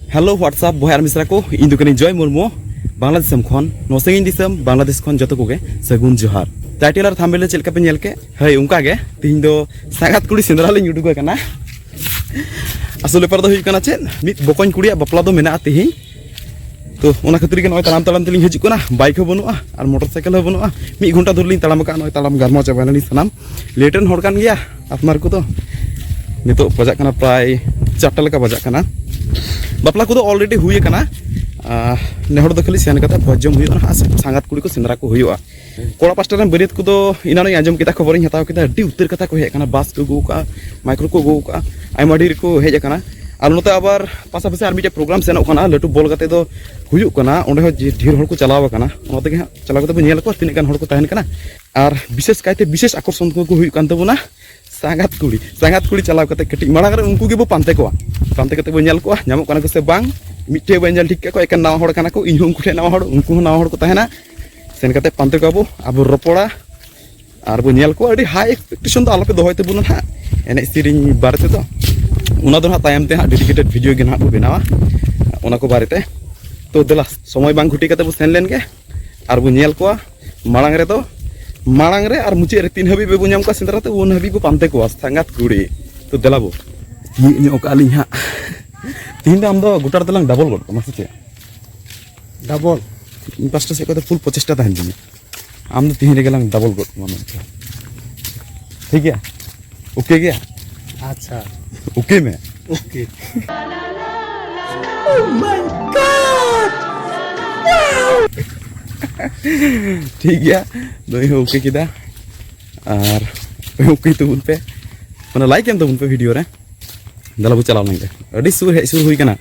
Hello what's up बहार मिश्रा को इन दुकानी जय मुर्मू बांग्लादेश खन नोसिंग दिसम बांग्लादेश खन जतो कोगे सगुन जोहार टाइटल और थांबनेल चेक पे नेल के हय उनका गे तीन दो सागात कुड़ी सेंद्रा ले उडुग कना असले पर दो हुई कना चेन मित बकन कुड़िया बपला दो मेना तिहिं तो ओना खतिर के नय तलाम तलाम तलिंग हिजु कना बाइक हो बनुआ और मोटरसाइकिल हो बनुआ मी घंटा धरलिंग तलाम का नय तलाम गरमा चाबानी सनाम लेटन हर कान गया आपनार को तो नितो बजा कना प्राय 4टा लेका बजा कना बापला को अलरेडी हुई कना नेहर दो खाली सेन कता भजम हुई सांगात कुड़ी को सेंद्रा को हुआ कोड़ा पास्टर बरियत को इना आजम किता खबर हताव किता अड्डी उत्तर कथा को हेकना बास को गोका माइक्रो को गोका आयमा ढेर को हेज कना और नोते आबार पासा पासे मिटे प्रोग्राम सेनों कना लटू बॉल कते दो हुयुक कना ओंडे हो ढेर हर को चलाव कना ओते गे चलाव कते नेल को तिने गान हर को तहन कना और विशेष कायते विशेष आकर्षण को हुयुक कान तबना सांगात कुड़ी चलाव कते कटी मांग रे उनको गे बो पांते कते बो नेल को नामो कना को से बांग मिटे बंजल ठीक को एकन नावा हड़ कना को इन उनको नावा हड़ उनको नावा हड़ को तहना सेन कते पांते को अब रोपड़ा और बो नेल को अडी हाई एक्सपेक्टेशन तो आलोपे दोहय तबुना हा एने सिरिंग बारते तो उना दो तायम ते डेडिकेटेड वीडियो गे ना बनावा उना को बारेते तो देला समय बांग घुटी कते बो सेन लेन गे और बो नेल को मांग रे और मुचे रे 3 हबी बो नाम का सेंद्राते उन हबी को पांते को सांगात कुड़ी तो देला बो ये ओकाली हा तीन दाम दो गुटार तलांग डबल गोट मासे चे डबल इन पास्टा से को फुल 25 टा तहन दिनी आम दो तीन रे गेलांग डबल गोट माने ठीक है ओके गया अच्छा ओके में ओके ओह माय गॉड ठीक है दो ही ओके किदा और ओके तो उन पे माने लाइक एम तो उन पे वीडियो रे दला बो चलाव नंगे अडी सुर हे सुर हुई कना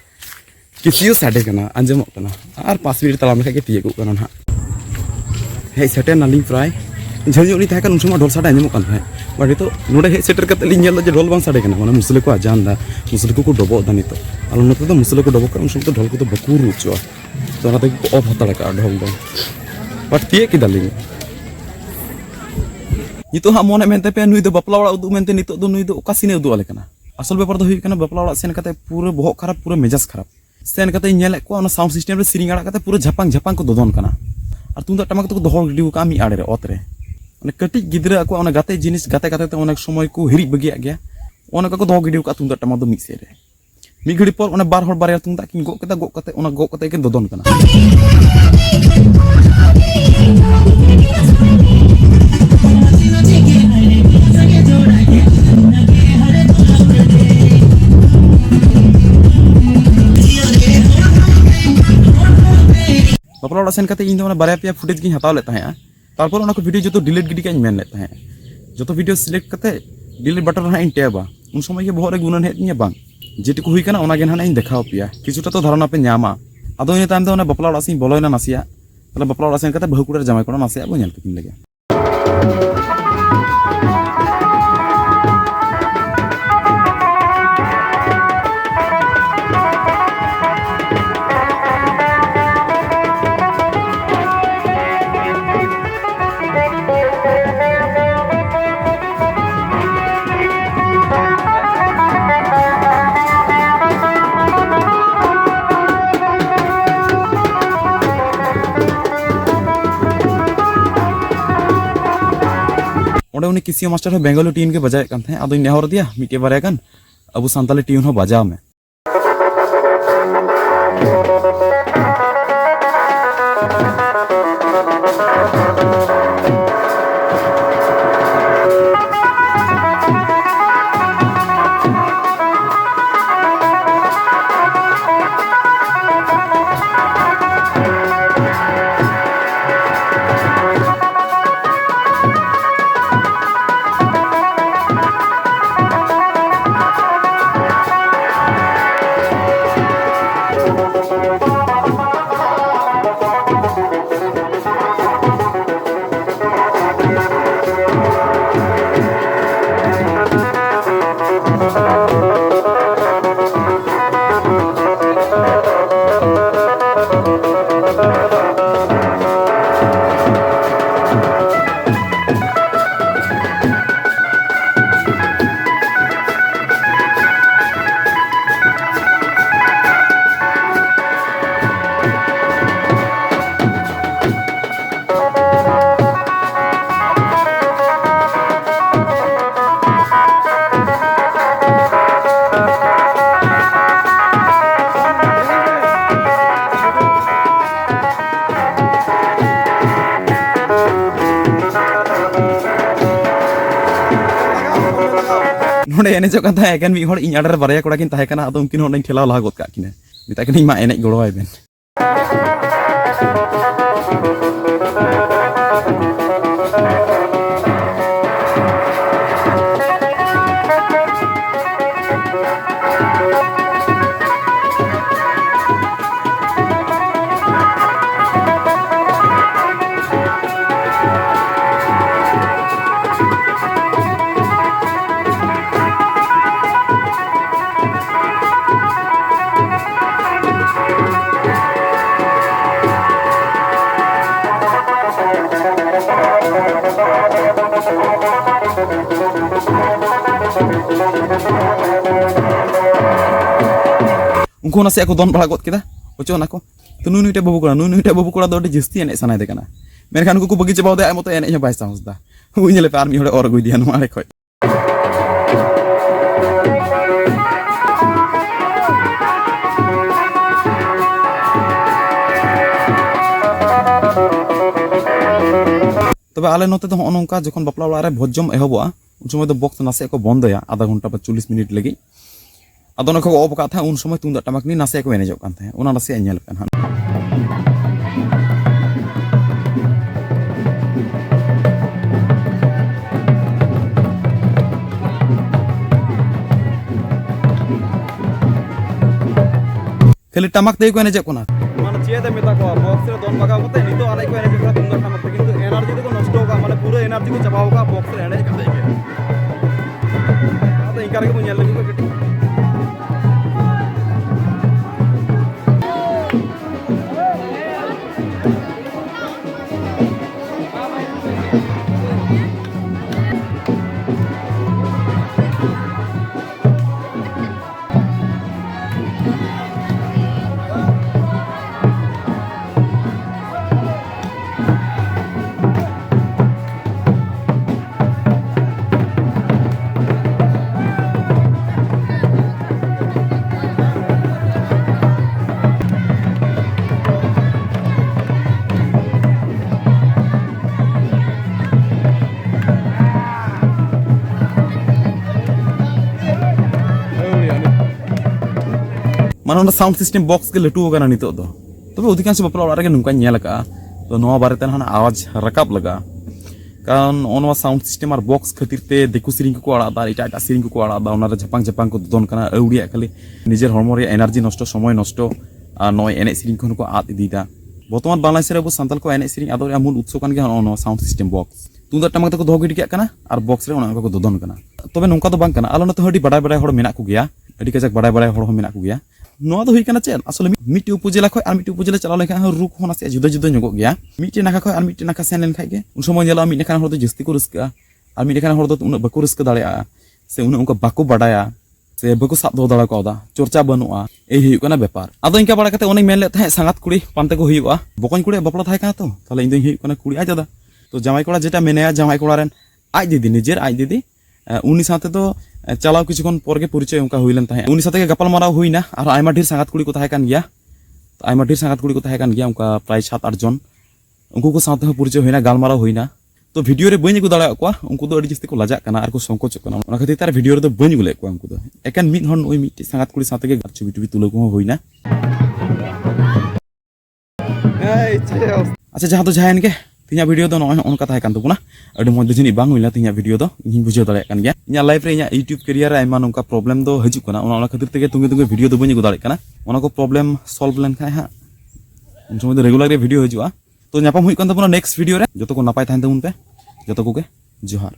किसियो साडे कना अंजमो कना और 5 मिनट तलाम लेखा के तियगु कना ना हे सेटे नालिंग प्राय झलजोनी थाय कन उनसमा ढोल साडे अंजमो कन है बाडी तो नोडे हे सेटर कते लिंग नेल जे ढोल बांग साडे कना माने मुसले को आजान दा मुसले को डबो दा नितो आलो नते तो मुसले को डबो कर उनसम तो ढोल को तो बकू रुचो तो ना को ऑफ हतड़ का ढोल दो बट तिये की दालिंग नितो हा मोने मेनते पे नुई दो बपला वाला उदु मेनते नितो दो नुई दो ओका सिने उदु आले कना असल बेपार हुई कना बपला वाला सेन कते पूरे बहक खराब पूरे मेजाज खराब सेन कते नेले को ओना साउंड सिस्टम रे सिरिंग आड़ा कते पूरे झपांग झपांग को दोदन कना और तुंदा टमाक तो दोहर गिडिउ का मी आड़े रे ओत रे माने कटी गिदरा को ओना गाते जिनिस गाते गाते ते अनेक समय को हिरि बगिया गया ओना को दोह गिडिउ का तुंदा टमाक दो मिसे रे मी घड़ी पर ओना बार हर बार तुंदा किन गो कते ओना गो कते के दोदन कना बपला सेन कते इन बारे पे फुटेज की हताव ले तारपर उनको वीडियो जो डिलीट गिडी काई मेन ले जो वीडियो सिलेक्ट कते डिलीट बटन हाँ इन टैबा उन समय के बहरे गुनन हेज बांग जेटुकु हुई कना ओना गे ना इन देखाव पिया किछुटा तो धारणा पे नामा आदो इन ताम दो बपला ओड़ा सिं बोलोयना नासिया तले बपला ओड़ा सेन कते बहु कुड़ा जामाई कोड़ा नासिया बो नेल किन लगे उन्हें किसी मास्टर हो बेंगलुरु टीन के बजाय कान थे आदो नेहर दिया मिटे बारे कान अब सांताली टीन हो बजाव में ᱚᱸᱰᱮ ᱮᱱᱮᱡᱚᱜ ᱠᱟᱱ ᱛᱟᱦᱮᱸ ᱮᱠᱮᱱ ᱢᱤᱫ ᱦᱚᱲ ᱤᱧ ᱟᱲᱮ ᱨᱮ ᱵᱟᱨᱭᱟ ᱠᱚᱲᱟ ᱠᱤᱱ ᱛᱟᱦᱮᱸ ᱠᱟᱱᱟ ᱟᱫᱚ ᱩᱱᱠᱤᱱ ᱦᱚᱸ ᱚᱸᱰᱮᱧ ᱴᱷᱮᱞᱟᱣ ᱞᱟᱦᱟ ᱜᱚᱫ ᱠᱟᱜ ᱠᱤᱱᱟ ᱢᱮᱛᱟᱜ ᱠᱟᱹᱱᱟᱹᱧ ᱢᱟ ᱮᱱᱮᱡ ᱜᱚᱲᱚᱣᱟᱭ ᱵᱮᱱ उनको नसे को दोन बड़ा गद केदा ओचो ना को तो नुनुटे बाबू कोड़ा दो जस्ती एने सनाय दे कना मेनखान उनको बगी चबाव दे आय मतो एने बाय साहसदा उइले पे आर मी हड़े और गई दिया नोआरे खय तबे आले नोते तो नोंका जखन बापला ओड़ा रे भोजम एहबोआ उन समय तो बॉक्स नसे को बंदया आधा घंटा बा 40 मिनिट लगी आदो नखो ऑफ का था उन समय तुंदा टमाक नि नसे को एनेजो कान था ओना नसे एनेल कान हां खाली टमाक दे को एनेजो कोना माने चेते मेता को बॉक्स रे दोन बगा मते नितो आले को एनेजो का तुंदा टमाक किंतु एनर्जी को नष्ट होगा माने पूरा एनर्जी को चबाव का बॉक्स रे एनेज का देके आदो इंकार के मुझे लगी को कटी मानो साउंड सिस्टम बॉक्स के लटू होगा नितो दो तबे अधिकांश बापला ओड़ा रे नुका नेल का तो नोवा बारे ते हाना आवाज रकाब लगा कारण ओनवा साउंड सिस्टम और बॉक्स खातिर ते देखु सिरिंग को आड़ा दा इटा इटा सिरिंग को आड़ा दा ओना रे झपांग को दोन कना अउडिया खाली निजेर हरमो रे एनर्जी नष्ट समय नष्ट आ नय एने सिरिंग को आद इदीदा बर्तमान बांग्लादेश रे अब संताल को एने सिरिंग आदो मूल उत्सव कान गे ओनवा साउंड सिस्टम बॉक्स तुंदा टमाक तको दो गिडी kana और बॉक्स रे ओना को दोदन kana तबे नोंका तो बांग kana आलो न तो हडी बडाय बडाय हड़ मेना को गया अडी कजाक बडाय बडाय हड़ मेना को गया नोआ तो हुई kana चेन असले मिट्टी उपजिला खय आर मिट्टी उपजिला चला लेखा रुक होना से जुदा जुदा ᱧᱚᱜᱚᱜ गया मिट्टी नाका खय आर मिट्टी नाका सेन लेन खाय गे उन समय जेला मिट्टी नाका हड़ तो जस्ती को रस्का आर मिट्टी नाका हड़ तो उन बको रस्का दाड़ेया से उन उनका बाको बडाया से बको साब दो दाड़ा कोदा चर्चा बनुआ ए हुई kana बेपार आदो इनका बड़ा कते ओने मेन ले थाय सांगात कुड़ी पानते को हुईवा बकोन कुड़ी बपला थाय kana तो ताले इन दो हुई kana कुड़ी आज दादा तो जामाई कोड़ा जेटा मेनेया जामाई कोड़ा रेन आज दीदी निजेर आज दीदी उनी साथे तो चलाव किछुखन पर के परिचय उनका हुइलन ताहे उनी साथे गपाल माराव हुइना आर आयमा ढेर सांगात कुड़ी को ताहे कान गया आयमा ढेर सांगात कुड़ी को ताहे कान गया उनका प्राय 7-8 जन उनको को साथे परिचय हुइना गालमाराव हुइना तो वीडियो रे बनी को दाड़ा को उनको तो अडी जस्ती को लाजा काना आर को संकोच काना ओना खातिर तार वीडियो रे तो बनी गुले को उनको तो एकान मिट हन ओइ मिट सांगात कुड़ी साथे के छबि टुबि तुलो को हुइना अच्छा जहां तो जायन के तिना वीडियो तो नय ओनका ताहे कान तबुना अडी मज जनि बांग हुइला तिना वीडियो तो इन बुझे दाड़ा कान गया इना लाइफ रे इना यूट्यूब करियर रे आइमा नोंका प्रॉब्लम दो हजु काना ओना खातिर तेगे तुंगे वीडियो दो बनी को दाड़ा काना ओना को प्रॉब्लम सॉल्व लेन खाय हा उन समय तो रेगुलर रे वीडियो हजुआ तो नापाम हुई कान तबुना नेक्स्ट वीडियो रे जतो को नापाय थाइन तबुन पे जतो को के जोहार।